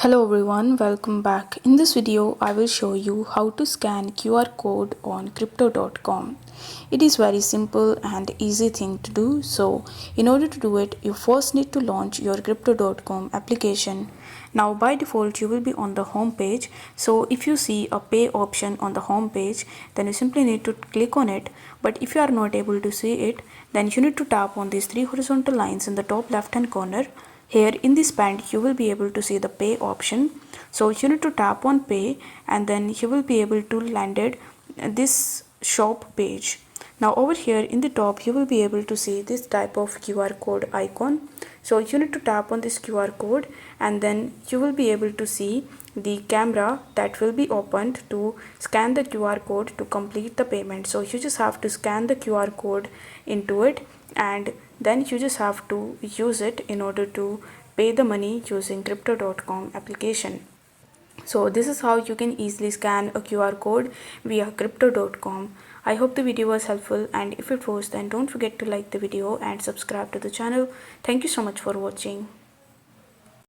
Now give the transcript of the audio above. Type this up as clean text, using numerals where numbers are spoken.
Hello everyone, welcome back. In this video, I will show you how to scan QR code on crypto.com. It is very simple and easy thing to do. So in order to do it, you first need to launch your crypto.com application. Now by default, you will be on the home page. So if you see a pay option on the home page, then you simply need to click on it. But if you are not able to see it, then you need to tap on these three horizontal lines in the top left hand corner. Here in this band you will be able to see the pay option. So you need to tap on pay and then you will be able to landed this shop page. Now over here in the top you will be able to see this type of QR code icon. So you need to tap on this QR code and then you will be able to see the camera that will be opened to scan the QR code to complete the payment. So you just have to scan the QR code into it and then you just have to use it in order to pay the money using crypto.com application. So this is how you can easily scan a QR code via crypto.com. I hope the video was helpful, and if it was, then don't forget to like the video and subscribe to the channel. Thank you so much for watching.